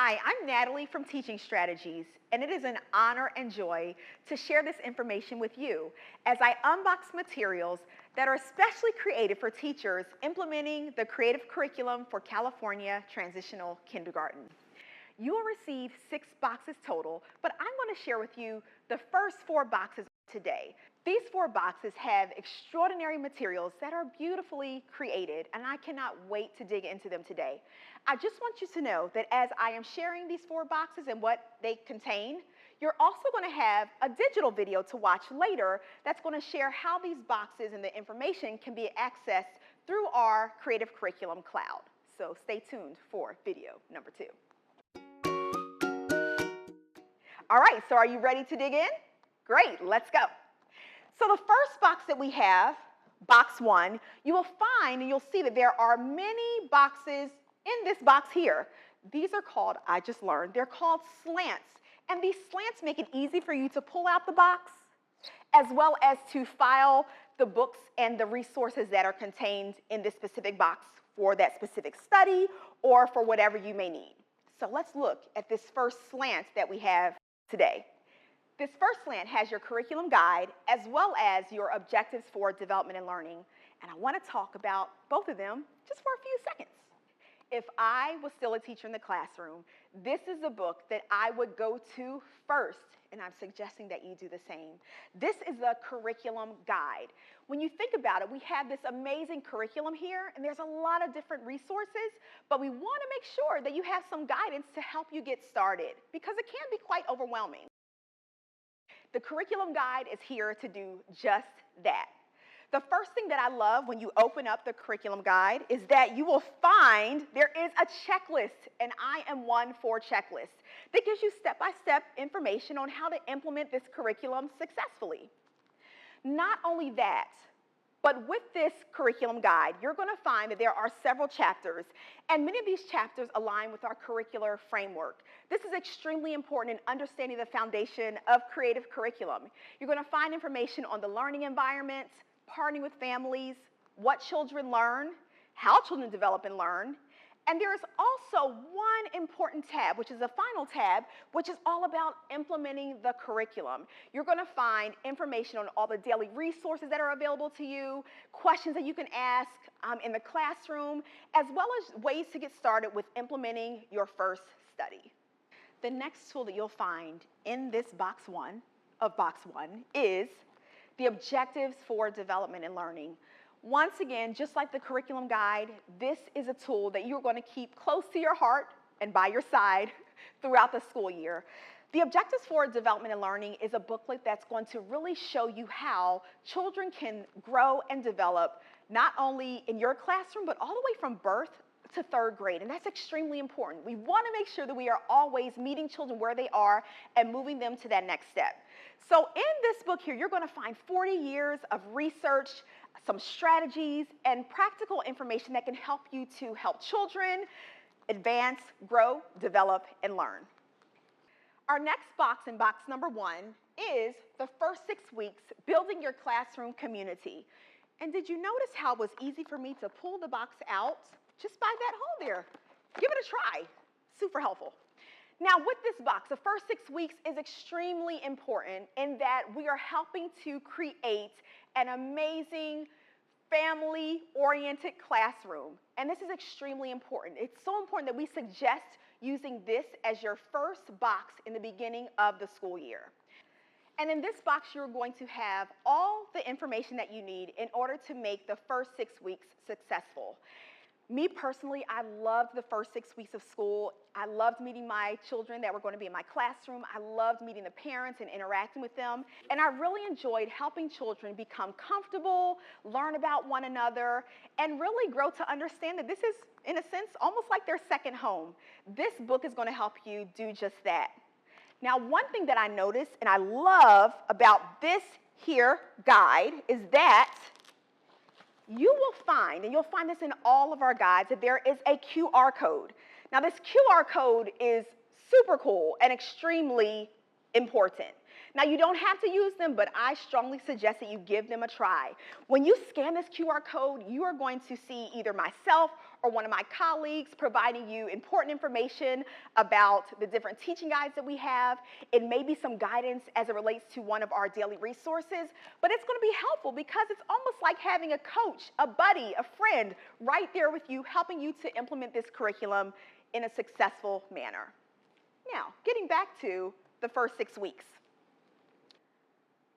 Hi, I'm Natalie from Teaching Strategies, and it is an honor and joy to share this information with you as I unbox materials that are especially created for teachers implementing the creative curriculum for California Transitional Kindergarten. You will receive 6 boxes total, but I'm going to share with you the first 4 boxes today. These 4 boxes have extraordinary materials that are beautifully created, and I cannot wait to dig into them today. I just want you to know that as I am sharing these 4 boxes and what they contain, you're also going to have a digital video to watch later that's going to share how these boxes and the information can be accessed through our Creative Curriculum Cloud. So stay tuned for video number 2. All right, so are you ready to dig in? Great, let's go. So the first box that we have, box 1, you will find and you'll see that there are many boxes in this box here. These are called, I just learned, they're called slants. And these slants make it easy for you to pull out the box as well as to file the books and the resources that are contained in this specific box for that specific study or for whatever you may need. So let's look at this first slant that we have today. This first slant has your curriculum guide as well as your objectives for development and learning. And I want to talk about both of them just for a few seconds. If I was still a teacher in the classroom, this is a book that I would go to first, and I'm suggesting that you do the same. This is the curriculum guide. When you think about it, we have this amazing curriculum here, and there's a lot of different resources, but we want to make sure that you have some guidance to help you get started because it can be quite overwhelming. The curriculum guide is here to do just that. The first thing that I love when you open up the curriculum guide is that you will find there is a checklist, and I am one for checklists, that gives you step-by-step information on how to implement this curriculum successfully. Not only that, but with this curriculum guide, you're going to find that there are several chapters, and many of these chapters align with our curricular framework. This is extremely important in understanding the foundation of creative curriculum. You're going to find information on the learning environment, partnering with families, what children learn, how children develop and learn, and there's also one important tab, which is the final tab, which is all about implementing the curriculum. You're going to find information on all the daily resources that are available to you, questions that you can ask in the classroom, as well as ways to get started with implementing your first study. The next tool that you'll find in this box 1 is the objectives for development and learning. Once again, just like the curriculum guide, this is a tool that you're going to keep close to your heart and by your side throughout the school year. The Objectives for Development and Learning is a booklet that's going to really show you how children can grow and develop not only in your classroom, but all the way from birth to 3rd grade, and that's extremely important. We want to make sure that we are always meeting children where they are and moving them to that next step. So in this book here, you're going to find 40 years of research, some strategies, and practical information that can help you to help children advance, grow, develop, and learn. Our next box, in box number 1, is the first 6 weeks, building your classroom community. And did you notice how it was easy for me to pull the box out just by that hole there? Give it a try. Super helpful. Now, with this box, the first 6 weeks is extremely important in that we are helping to create an amazing family-oriented classroom. And this is extremely important. It's so important that we suggest using this as your first box in the beginning of the school year. And in this box, you're going to have all the information that you need in order to make the first 6 weeks successful. Me personally, I loved the first 6 weeks of school. I loved meeting my children that were going to be in my classroom. I loved meeting the parents and interacting with them. And I really enjoyed helping children become comfortable, learn about one another, and really grow to understand that this is, in a sense, almost like their second home. This book is going to help you do just that. Now, one thing that I noticed and I love about this here guide is that you will find, and you'll find this in all of our guides, that there is a QR code. Now, this QR code is super cool and extremely important. Now, you don't have to use them, but I strongly suggest that you give them a try. When you scan this QR code, you are going to see either myself or one of my colleagues providing you important information about the different teaching guides that we have. It may be some guidance as it relates to one of our daily resources, but it's going to be helpful because it's almost like having a coach, a buddy, a friend right there with you, helping you to implement this curriculum in a successful manner. Now, getting back to the first 6 weeks.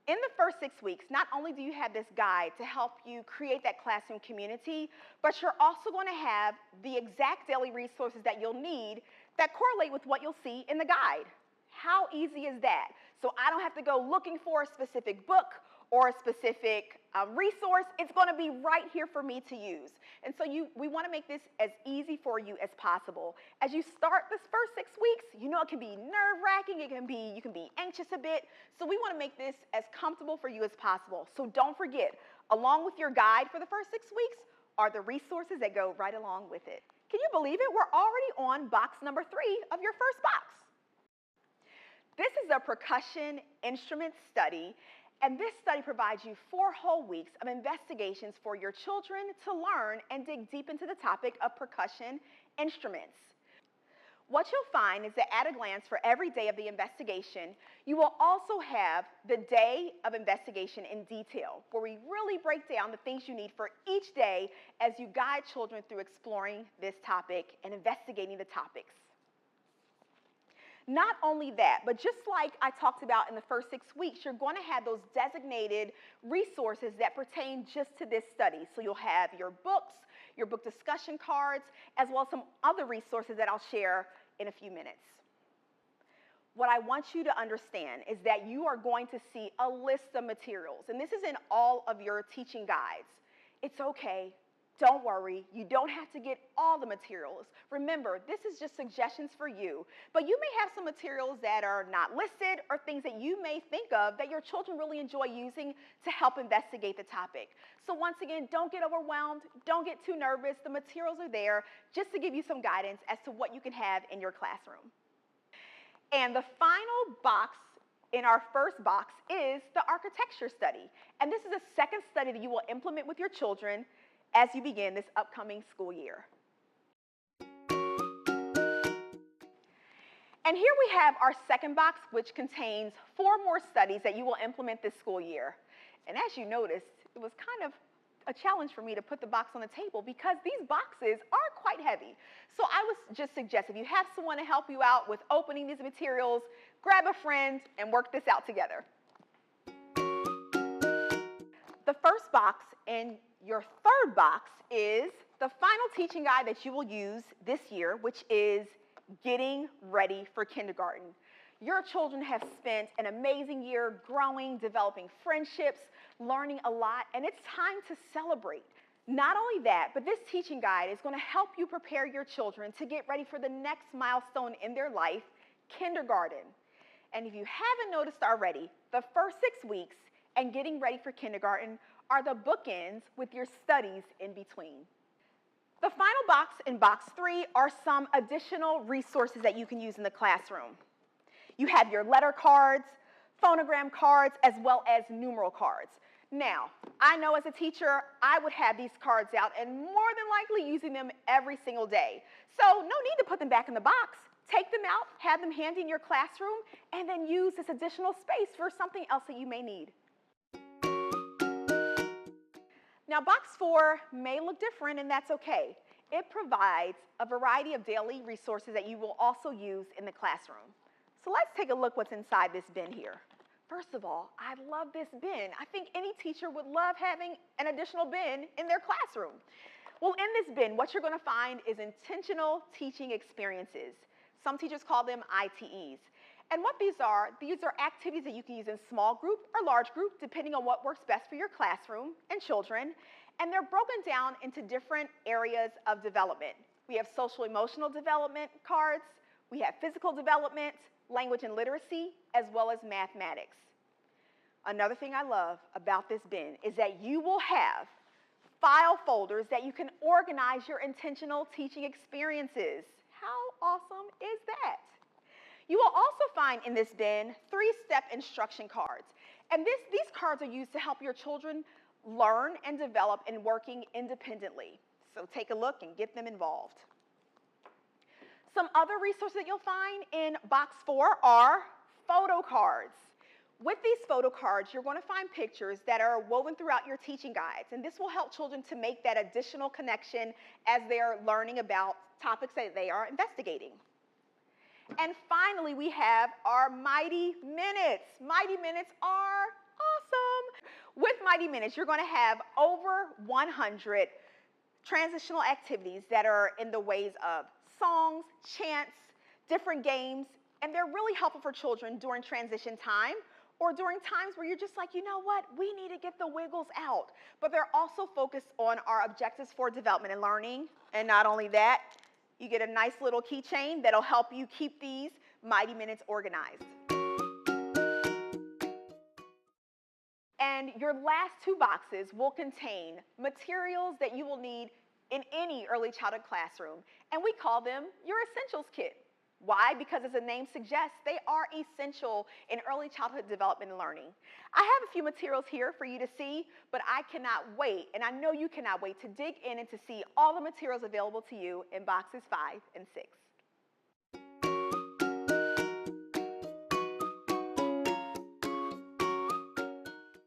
In the first 6 weeks, not only do you have this guide to help you create that classroom community, but you're also going to have the exact daily resources that you'll need that correlate with what you'll see in the guide. How easy is that? So I don't have to go looking for a specific book or a specific resource. It's going to be right here for me to use. And so we want to make this as easy for you as possible. As you start this first 6 weeks, you know it can be nerve-wracking, you can be anxious a bit. So we want to make this as comfortable for you as possible. So don't forget, along with your guide for the first 6 weeks are the resources that go right along with it. Can you believe it? We're already on box number 3 of your first box. This is a percussion instrument study. And this study provides you 4 whole weeks of investigations for your children to learn and dig deep into the topic of percussion instruments. What you'll find is that at a glance for every day of the investigation, you will also have the day of investigation in detail, where we really break down the things you need for each day as you guide children through exploring this topic and investigating the topics. Not only that, but just like I talked about in the first 6 weeks, you're going to have those designated resources that pertain just to this study. So you'll have your books, your book discussion cards, as well as some other resources that I'll share in a few minutes. What I want you to understand is that you are going to see a list of materials, and this is in all of your teaching guides. It's okay. Don't worry, you don't have to get all the materials. Remember, this is just suggestions for you, but you may have some materials that are not listed or things that you may think of that your children really enjoy using to help investigate the topic. So once again, don't get overwhelmed, don't get too nervous. The materials are there just to give you some guidance as to what you can have in your classroom. And the final box in our first box is the architecture study. And this is a second study that you will implement with your children as you begin this upcoming school year. And here we have our second box, which contains 4 more studies that you will implement this school year. And as you noticed, it was kind of a challenge for me to put the box on the table because these boxes are quite heavy. So I would just suggest if you have someone to help you out with opening these materials, grab a friend and work this out together. The first box in your third box is the final teaching guide that you will use this year, which is Getting Ready for Kindergarten. Your children have spent an amazing year growing, developing friendships, learning a lot, and it's time to celebrate. Not only that, but this teaching guide is going to help you prepare your children to get ready for the next milestone in their life, kindergarten. And if you haven't noticed already, the first 6 weeks and Getting Ready for Kindergarten are the bookends with your studies in between. The final box in box 3 are some additional resources that you can use in the classroom. You have your letter cards, phonogram cards, as well as numeral cards. Now, I know as a teacher, I would have these cards out and more than likely using them every single day. So no need to put them back in the box. Take them out, have them handy in your classroom, and then use this additional space for something else that you may need. Now, box 4 may look different, and that's okay. It provides a variety of daily resources that you will also use in the classroom. So let's take a look what's inside this bin here. First of all, I love this bin. I think any teacher would love having an additional bin in their classroom. Well, in this bin, what you're going to find is intentional teaching experiences. Some teachers call them ITEs. And what these are activities that you can use in small group or large group, depending on what works best for your classroom and children. And they're broken down into different areas of development. We have social emotional development cards, we have physical development, language and literacy, as well as mathematics. Another thing I love about this bin is that you will have file folders that you can organize your intentional teaching experiences. How awesome is that? You will also find in this bin 3-step instruction cards. And these cards are used to help your children learn and develop in working independently. So take a look and get them involved. Some other resources that you'll find in box 4 are photo cards. With these photo cards, you're going to find pictures that are woven throughout your teaching guides, and this will help children to make that additional connection as they're learning about topics that they are investigating. And finally, we have our Mighty Minutes. Mighty Minutes are awesome. With Mighty Minutes, you're going to have over 100 transitional activities that are in the ways of songs, chants, different games, and they're really helpful for children during transition time or during times where you're just like, you know what, we need to get the wiggles out. But they're also focused on our objectives for development and learning. And not only that, you get a nice little keychain that'll help you keep these Mighty Minutes organized. And your last 2 boxes will contain materials that you will need in any early childhood classroom. And we call them your essentials kit. Why? Because as the name suggests, they are essential in early childhood development and learning. I have a few materials here for you to see, but I cannot wait, and I know you cannot wait to dig in and to see all the materials available to you in boxes 5 and 6.